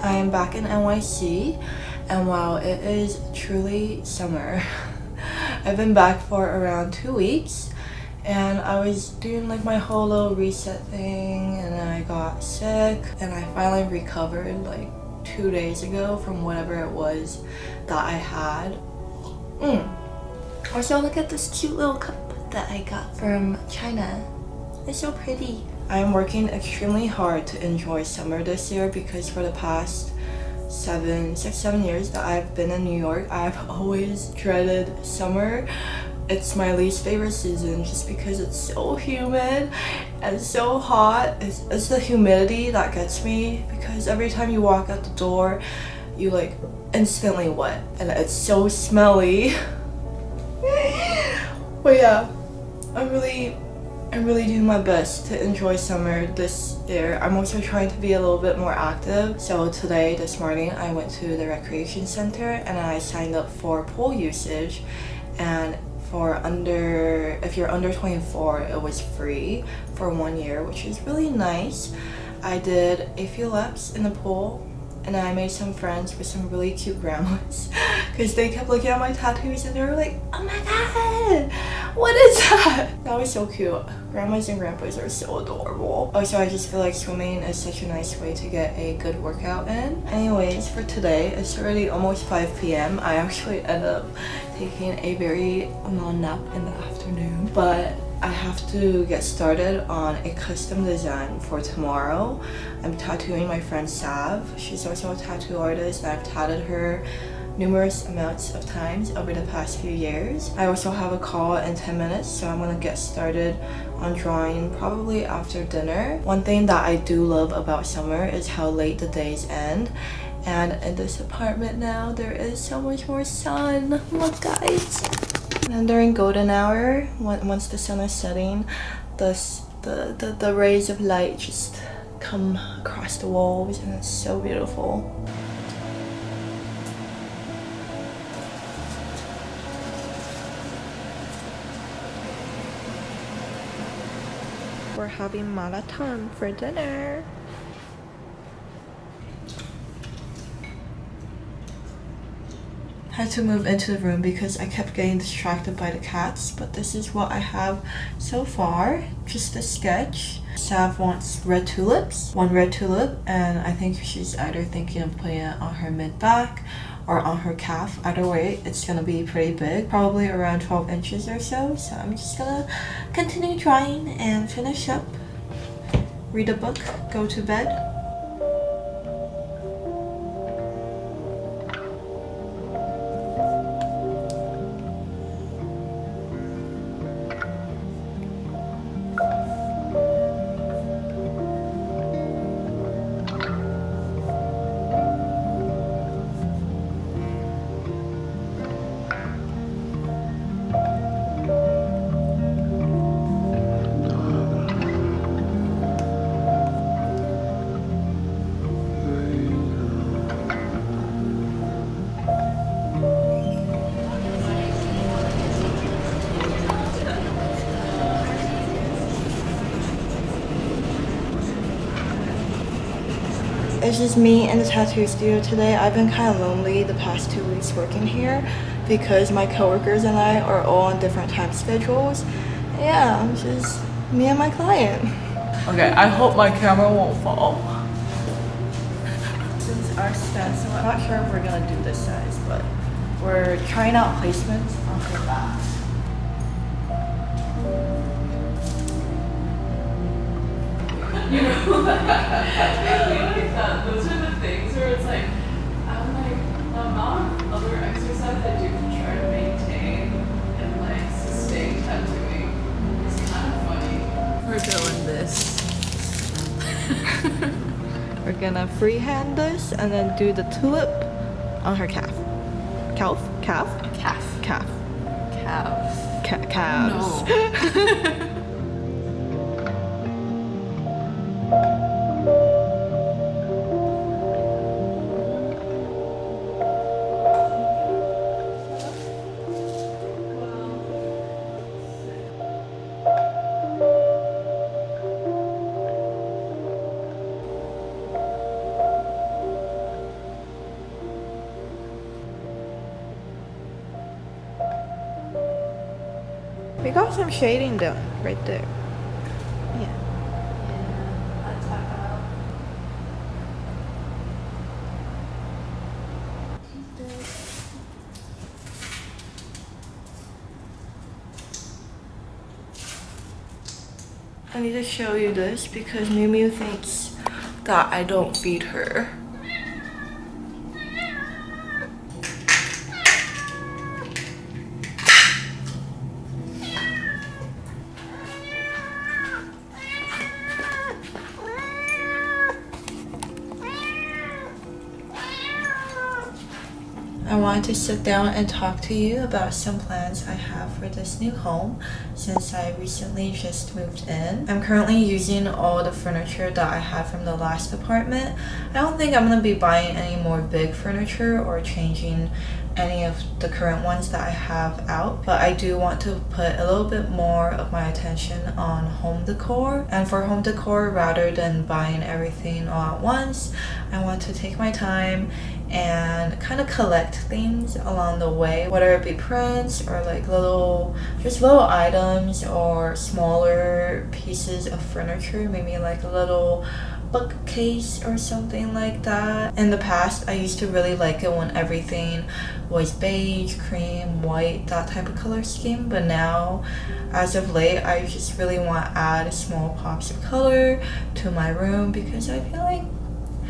I'm back in NYC, and wow, it is truly summer. I've been back for around 2 weeks, and I was doing like my whole little reset thing, and then I got sick, and I finally recovered like 2 days ago from whatever it was that I had. Also, look at this cute little cup that I got from China. It's so pretty. I'm working extremely hard to enjoy summer this year because for the past 6-7 years that I've been in New York, I've always dreaded summer. It's my least favorite season just because it's so humid and so hot. It's the humidity that gets me, because every time you walk out the door, you like instantly wet and it's so smelly. But yeah, I'm really doing my best to enjoy summer this year. I'm also trying to be a little bit more active. So this morning, I went to the recreation center and I signed up for pool usage. And if you're under 24, it was free for 1 year, which is really nice. I did a few laps in the pool, and I made some friends with some really cute grandmas because they kept looking at my tattoos and they were like, oh my god, what is that? That was so cute. Grandmas and grandpas are so adorable. Also, I just feel like swimming is such a nice way to get a good workout in. Anyways, for today, it's already almost 5 p.m. I actually ended up taking a very long nap in the afternoon, but I have to get started on a custom design for tomorrow. I'm tattooing my friend Sav. She's also a tattoo artist, and I've tattooed her numerous amounts of times over the past few years. I also have a call in 10 minutes, so I'm gonna get started on drawing probably after dinner. One thing that I do love about summer is how late the days end. And in this apartment now, there is so much more sun. Look, guys. And during golden hour, once the sun is setting, the rays of light just come across the walls, and it's so beautiful. We're having marathon for dinner. Had to move into the room because I kept getting distracted by the cats, but this is what I have so far. Just a sketch. Sav wants red tulips, 1 red tulip, and I think she's either thinking of putting it on her mid-back or on her calf. Either way, it's gonna be pretty big, probably around 12 inches or so. So I'm just gonna continue drawing and finish up, read a book, go to bed. It's just me in the tattoo studio today. I've been kind of lonely the past 2 weeks working here because my coworkers and I are all on different time schedules. Yeah, I'm just me and my client. Okay, I hope my camera won't fall. This is our stencil. I'm not sure if we're gonna do this size, but we're trying out placements on her back. You know, those are the things where it's like, I'm like, the amount of other exercise I do to try to maintain and like sustain tattooing is kind of funny. We're doing this. We're gonna freehand this and then do the tulip on her calf. Calf? Calf? Calf. Calf. Calf. Calves. No. We got some shading done right there. Yeah. I'll tap out. I need to show you this because Miu Miu thinks that I don't feed her. I wanted to sit down and talk to you about some plans I have for this new home since I recently just moved in. I'm currently using all the furniture that I had from the last apartment. I don't think I'm going to be buying any more big furniture or changing any of the current ones that I have out, but I do want to put a little bit more of my attention on home decor. And for home decor, rather than buying everything all at once, I want to take my time and kind of collect things along the way, whether it be prints or like little items or smaller pieces of furniture, maybe like a little bookcase or something like that. In the past, I used to really like it when everything was beige, cream, white, that type of color scheme, but now as of late I just really want to add small pops of color to my room because I feel like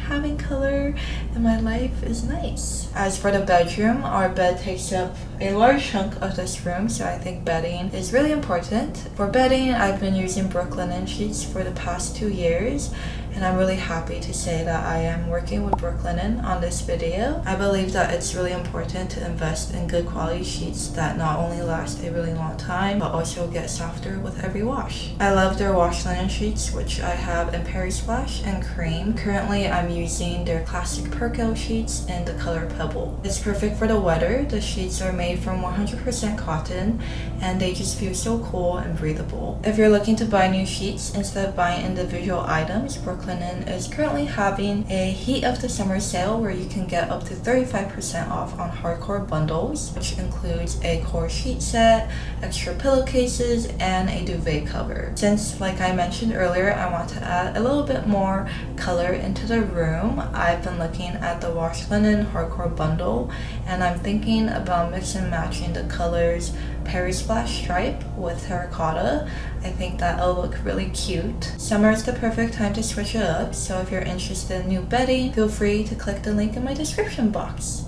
having color in my life is nice. As for the bedroom, our bed takes up a large chunk of this room, so I think bedding is really important. For bedding, I've been using brooklinen sheets for the past 2 years, and I'm really happy to say that I am working with brooklinen on this video. I believe that it's really important to invest in good quality sheets that not only last a really long time, but also get softer with every wash. I love their wash linen sheets, which I have in Perry Splash and Cream. Currently, I'm using their classic Perkel sheets in the color Pebble. It's perfect for the weather. The sheets are made from 100% cotton, and they just feel so cool and breathable. If you're looking to buy new sheets instead of buying individual items, brooklinen is currently having a heat of the summer sale where you can get up to 35% off on hardcore bundles, which includes a core sheet set, extra pillowcases, and a duvet cover. Since, like I mentioned earlier, I want to add a little bit more color into the room, I've been looking at the wash linen hardcore bundle, and I'm thinking about mix and matching the colors Perry Splash stripe with terracotta. I think that'll look really cute. Summer is the perfect time to switch it up, so if you're interested in new bedding, feel free to click the link in my description box.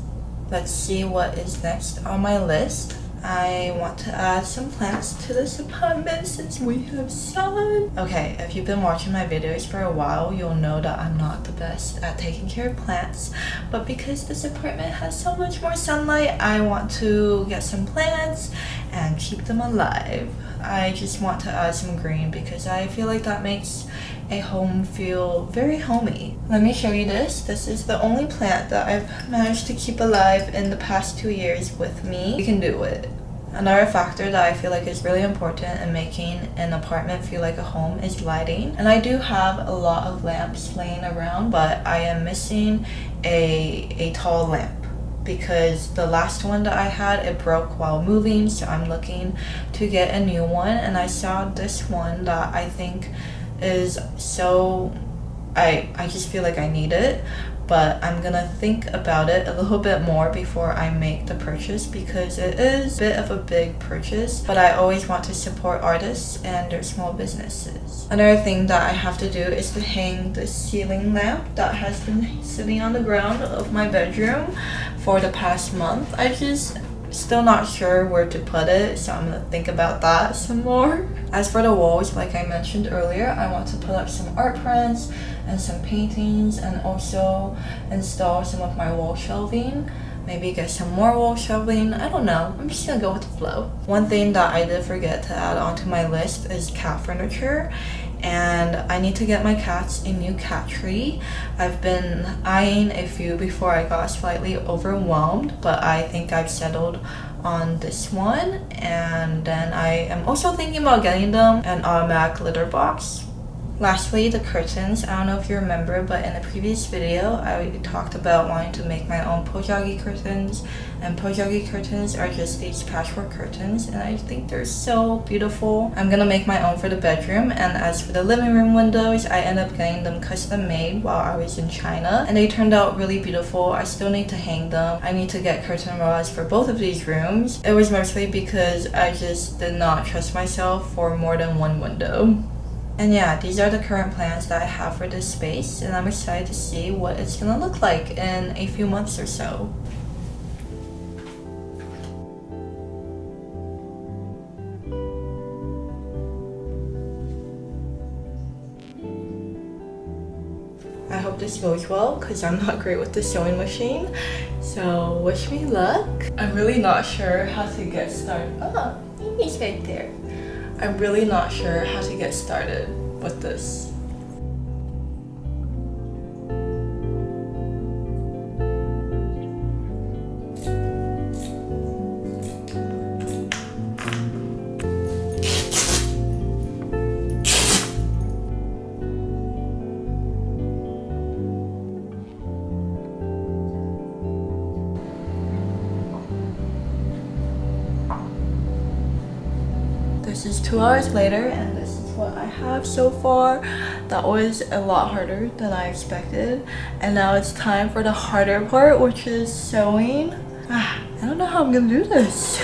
Let's see what is next on my list. I want to add some plants to this apartment since we have sun. Okay, if you've been watching my videos for a while, you'll know that I'm not the best at taking care of plants, but because this apartment has so much more sunlight, I want to get some plants and keep them alive. I just want to add some green because I feel like that makes a home feel very homey. Let me show you this. This is the only plant that I've managed to keep alive in the past 2 years with me. You can do it. Another factor that I feel like is really important in making an apartment feel like a home is lighting. And I do have a lot of lamps laying around, but I am missing a tall lamp because the last one that I had, it broke while moving, so I'm looking to get a new one. And I saw this one that I think is so, I just feel like I need it, but I'm gonna think about it a little bit more before I make the purchase because it is a bit of a big purchase, but I always want to support artists and their small businesses. Another thing that I have to do is to hang the ceiling lamp that has been sitting on the ground of my bedroom for the past month. I just still not sure where to put it, so I'm gonna think about that some more. As for the walls, like I mentioned earlier, I want to put up some art prints and some paintings and also install some of my wall shelving. Maybe get some more wall shelving. I don't know. I'm just gonna go with the flow. One thing that I did forget to add onto my list is cat furniture. And I need to get my cats a new cat tree. I've been eyeing a few before I got slightly overwhelmed, but I think I've settled on this one. And then I am also thinking about getting them an automatic litter box. Lastly, the curtains. I don't know if you remember, but in the previous video, I talked about wanting to make my own pojagi curtains. And pojagi curtains are just these patchwork curtains, and I think they're so beautiful. I'm gonna make my own for the bedroom, and as for the living room windows, I ended up getting them custom made while I was in China, and they turned out really beautiful. I still need to hang them. I need to get curtain rods for both of these rooms. It was mostly because I just did not trust myself for more than one window. And yeah, these are the current plans that I have for this space, and I'm excited to see what it's gonna look like in a few months or so. I hope this goes well because I'm not great with the sewing machine, so wish me luck. I'm really not sure how to get started. Oh, Mimi's right there. I'm really not sure how to get started with this. This is 2 hours later, and this is what I have so far. That was a lot harder than I expected, and now it's time for the harder part, which is sewing. I don't know how I'm gonna do this.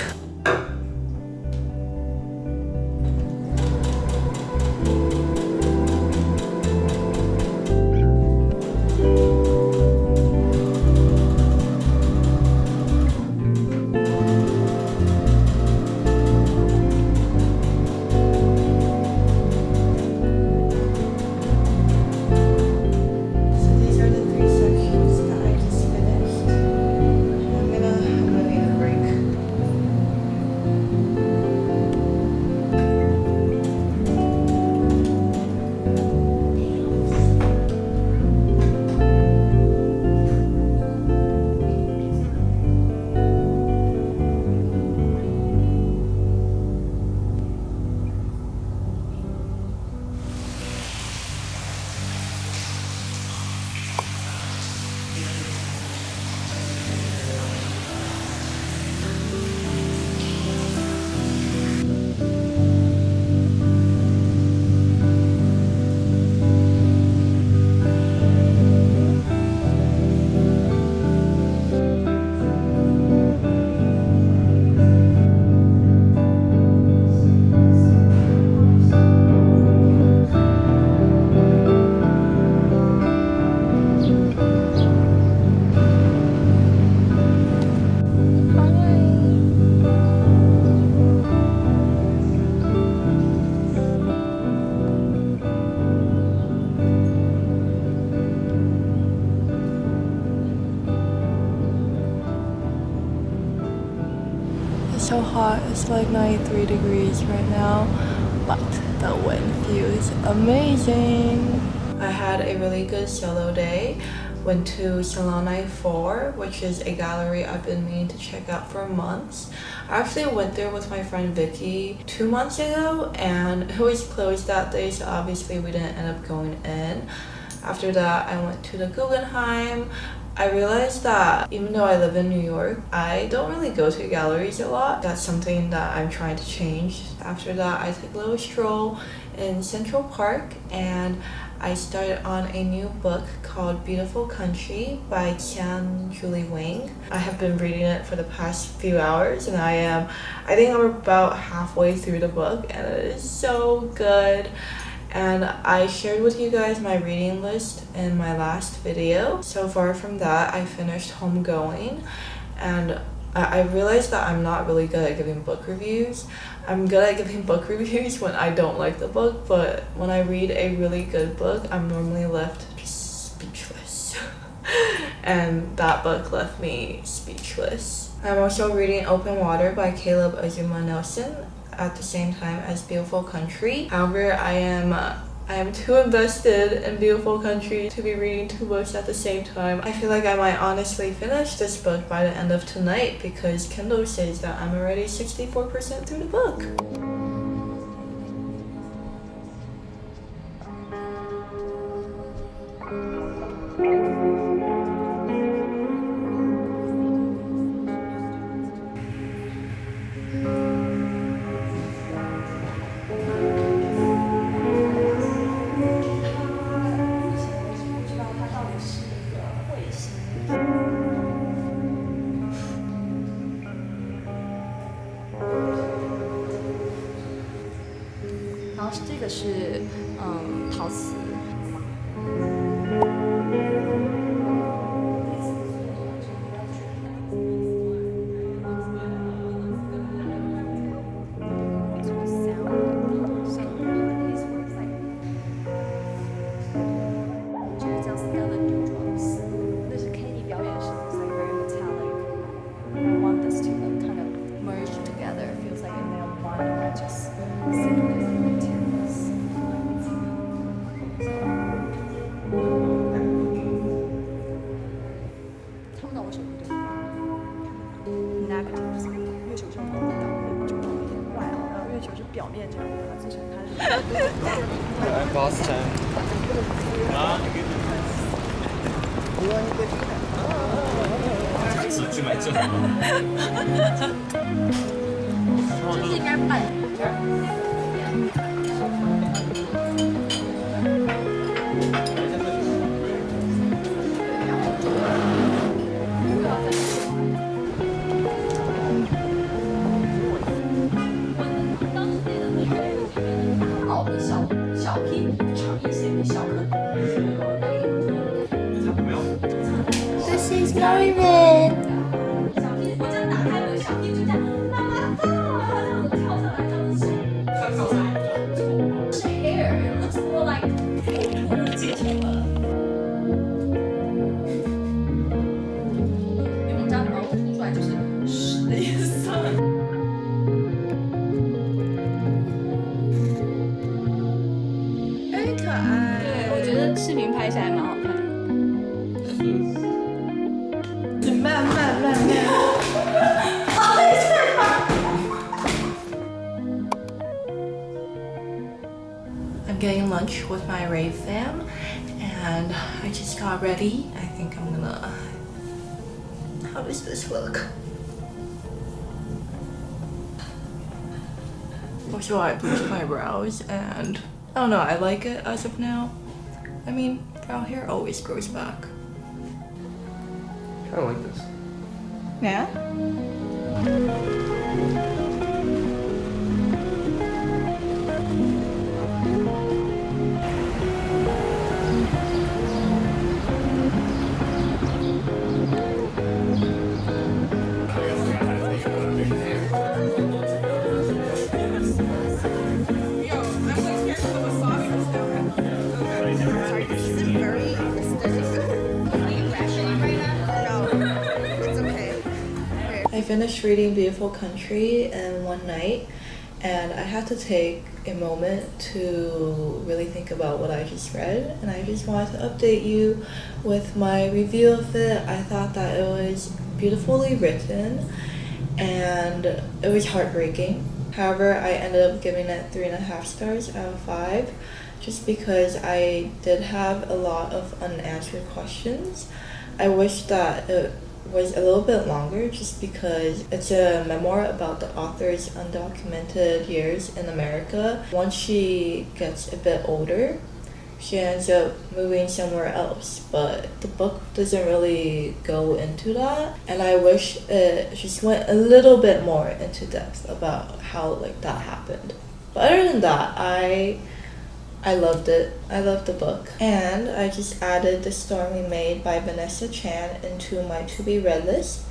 So hot, it's like 93 degrees right now, but the wind view is amazing. I had a really good solo day. Went to Salon 4, which is a gallery I've been meaning to check out for months. I actually went there with my friend Vicky 2 months ago, and it was closed that day, so obviously we didn't end up going in. After that, I went to the Guggenheim. I realized that even though I live in New York, I don't really go to galleries a lot. That's something that I'm trying to change. After that, I took a little stroll in Central Park, and I started on a new book called Beautiful Country by Julie Wang. I have been reading it for the past few hours, and I think I'm about halfway through the book, and it is so good. And I shared with you guys my reading list in my last video. So far from that, I finished Homegoing, and I realized that I'm not really good at giving book reviews. I'm good at giving book reviews when I don't like the book, but when I read a really good book, I'm normally left just speechless. And that book left me speechless. I'm also reading Open Water by Caleb Azuma Nelson at the same time as Beautiful Country. However, I am too invested in Beautiful Country to be reading 2 books at the same time. I feel like I might honestly finish this book by the end of tonight because Kindle says that I'm already 64% through the book. 个是陶瓷。表面这样把它自成它是。Boss time. 去买这。就是应该拌。小批长一些，比小可多一些。This is Norman. 小批，我这样打开门，小批就这样，妈妈到，这样子跳上来，这样子是 hair, it looks more like 头部接球了。因为我们家毛凸出来就是屎的颜色。视频拍起来蛮好看的。慢。I'm getting lunch with my rave fam, and I just got ready. I think I'm gonna. How does this look? Also, I bleached my brows, and I don't know. I like it as of now. I mean, brown hair always grows back. I like this. Yeah? I finished reading Beautiful Country in one night, and I had to take a moment to really think about what I just read, and I just wanted to update you with my review of it. I thought that it was beautifully written and it was heartbreaking. However, I ended up giving it 3.5 stars out of 5 just because I did have a lot of unanswered questions. I wish that it was a little bit longer just because it's a memoir about the author's undocumented years in America. Once she gets a bit older, she ends up moving somewhere else, but the book doesn't really go into that, and I wish it just went a little bit more into depth about how that happened. But other than that, I loved it. I loved the book. And I just added The Storm We Made by Vanessa Chan into my to-be-read list.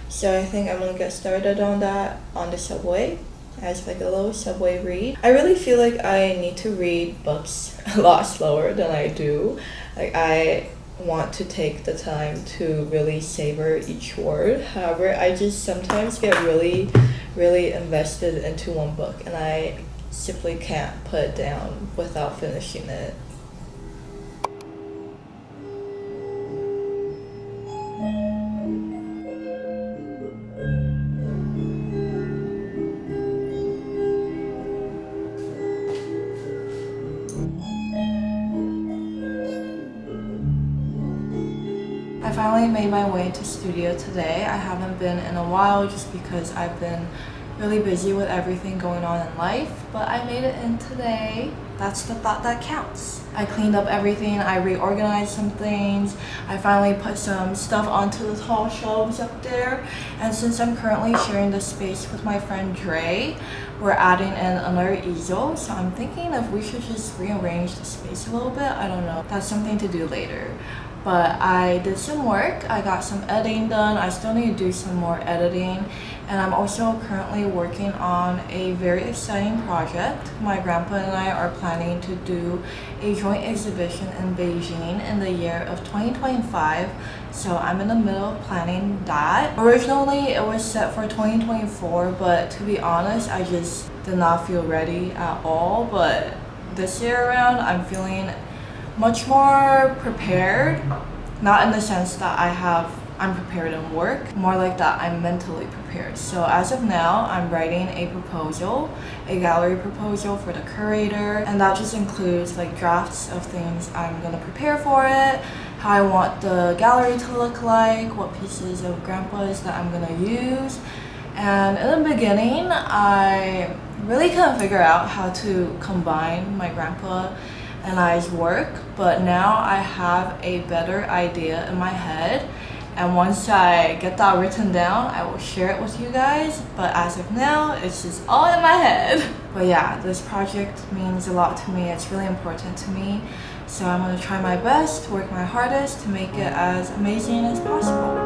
So I think I'm gonna get started on that on the subway as a little subway read. I really feel like I need to read books a lot slower than I do. I want to take the time to really savor each word. However, I just sometimes get really invested into one book, and I simply can't put it down without finishing it. I finally made my way to studio today. I haven't been in a while just because I've been really busy with everything going on in life, but I made it in today. that's the thought that counts. I cleaned up everything, I reorganized some things, I finally put some stuff onto the tall shelves up there, and since I'm currently sharing the space with my friend Dre, we're adding in another easel, so I'm thinking if we should just rearrange the space a little bit. I don't know, that's something to do later. But I did some work, I got some editing done, I still need to do some more editing, and I'm also currently working on a very exciting project. My grandpa and I are planning to do a joint exhibition in Beijing in the year of 2025, so I'm in the middle of planning that. Originally it was set for 2024, but to be honest, I just did not feel ready at all. But this year around, I'm feeling much more prepared, not in the sense that I'm prepared in work, more like that I'm mentally prepared. So as of now, I'm writing a proposal, a gallery proposal for the curator, and that just includes like drafts of things I'm gonna prepare for it, how I want the gallery to look like, what pieces of grandpa's that I'm gonna use. And in the beginning, I really couldn't figure out how to combine my grandpa and I's work, but now I have a better idea in my head, and once I get that written down, I will share it with you guys. But as of now, it's just all in my head. But yeah, this project means a lot to me. It's really important to me, so I'm gonna try my best, work my hardest to make it as amazing as possible.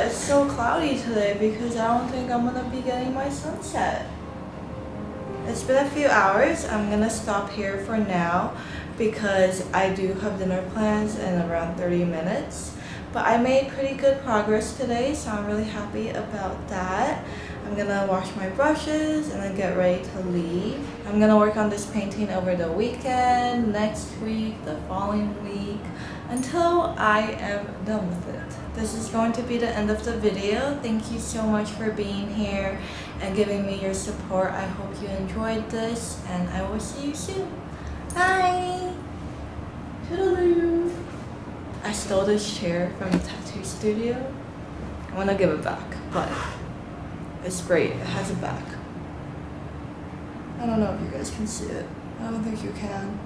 It's so cloudy today because I don't think I'm gonna be getting my sunset. It's been a few hours. I'm gonna stop here for now because I do have dinner plans in around 30 minutes. But I made pretty good progress today, so I'm really happy about that. I'm gonna wash my brushes and then get ready to leave. I'm gonna work on this painting over the weekend, next week, the following week, until I am done with it. This is going to be the end of the video. Thank you so much for being here and giving me your support. I hope you enjoyed this, and I will see you soon. Bye! Toodaloo! I stole this chair from the tattoo studio. I want to give it back, but it's great. It has a back. I don't know if you guys can see it. I don't think you can.